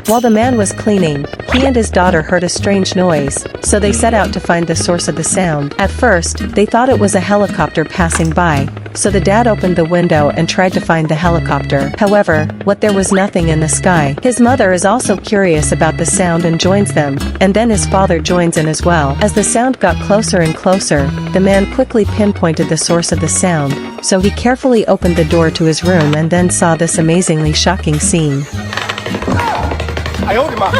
While the man was cleaning, he and his daughter heard a strange noise, so they set out to find the source of the sound. At first, they thought it was a helicopter passing by, so the dad opened the window and tried to find the helicopter. However, there was nothing in the sky. His mother is also curious about the sound and joins them, and then his father joins in as well. As the sound got closer and closer, the man quickly pinpointed the source of the sound, so he carefully opened the door to his room and then saw this amazingly shocking scene. 哎呦我的妈！